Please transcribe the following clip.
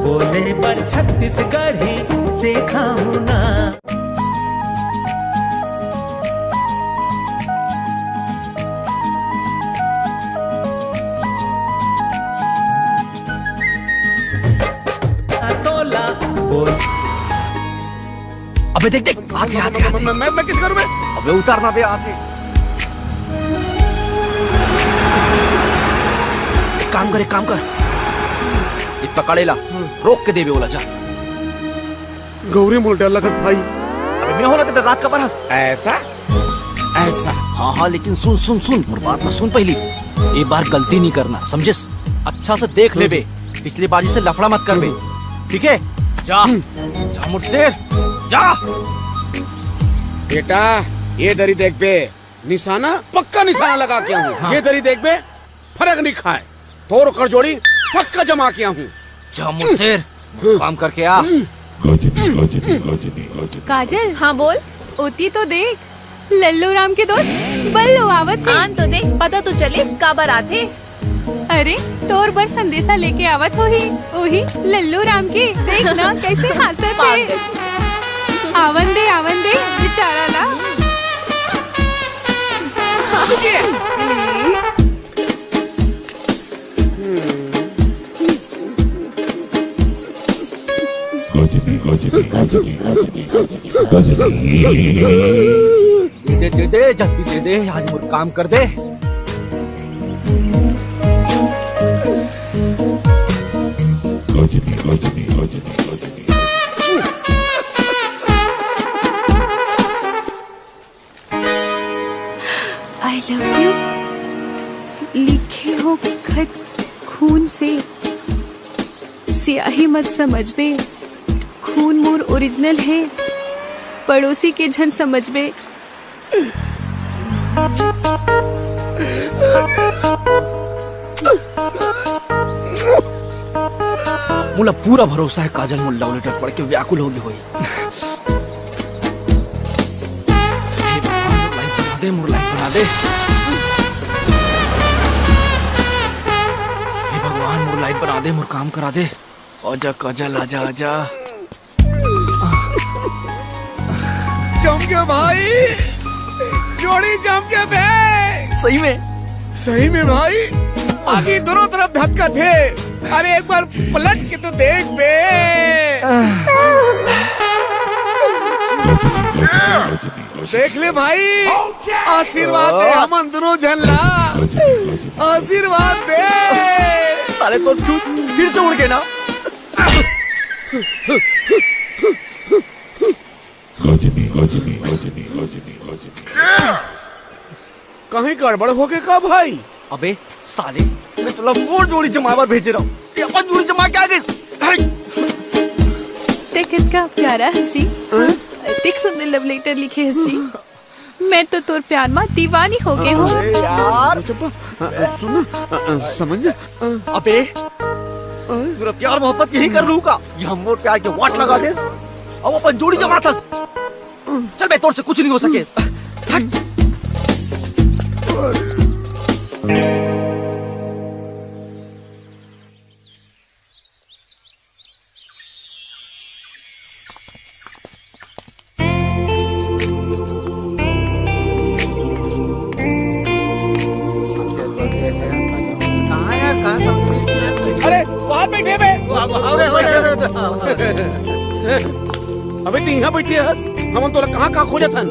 बोले पर छत्तीसगढ़ी सीखा हूँ ना। तोला बोल। अबे देख देख आते आते आते। मैं किस करूं मैं? अबे उतारना बे आते। एक काम कर इत पकड़ेला रोक के देवे ओला जा। गौरी मोल्टा लगत भाई। अबे मैं होला तो रात का बरस ऐसा ऐसा। हाँ लेकिन सुन सुन सुन मोर बात ना सुन पहली। एक बार गलती नहीं करना समझिस। अच्छा से देख ले बे, पिछली बार से लफड़ा मत कर बे, ठीक है? जा जा मुझसे जा। बेटा ये दरी देख बे, निशाना पक्का निशाना लगा के हूँ। हाँ। ये दरी देख बे, फर्क नहीं खाए। तोड़ कर जोड़ी पक्का जमा किया हूँ। जा मुझसे काम करके आ। काजल हाँ बोल। ओती तो देख लल्लू राम के दोस्त बल्लू आवत है। आन तो देख पता तो चले का बारात है। अरे तोर बर संदेशा लेके आवत ओही लल्लू राम के। देख ना कैसे हंसत है। आवन दे बेचारा ना। दे जल्दी दे आज मुझे काम कर दे। आई लव यू लिखे हो खत खून से। स्याही मत समझ बे, खून मोर ओरिजिनल है। पड़ोसी के झन समझ बे। मुला पूरा भरोसा है काजल मुल्ला लेटर पढ़ के व्याकुल होगी हुई। बना दे हे भगवान मोर लाइफ बना दे, मोर काम करा दे। आजा काजल आजा आजा। जम गया भाई, जोड़ी जम गया बे। सही में भाई। आगे दोनों तरफ धक्का थे। अरे एक बार पलट के तो देख बे। देख ले भाई, आशीर्वाद दे हम दोनों झल्ला। आशीर्वाद दे। साले तो फिर से उड़ गए ना। कहीं गड़बड़ हो गए का भाई? अबे साले मैं चला और जोड़ी जमावर भेज रहा हूँ। अपन जोड़ी जमा के आ गए। देखत का प्यारा हंसी। देख सुंदर लव लेटर लिखे हंसी। मैं तो तोर प्यार में दीवानी हो गई हूँ यार। सुन समझ। अबे पूरा प्यार मोहब्बत यही कर लूँगा। ये हम और प्यार के वाट लगा दे। अब अपन जोड़ी जमा था। चल बे तोर से कुछ नहीं हो सके। अरे बाहर बैठे बे। अबे तू यहाँ बैठी है। हम तो कहाँ खोजा था।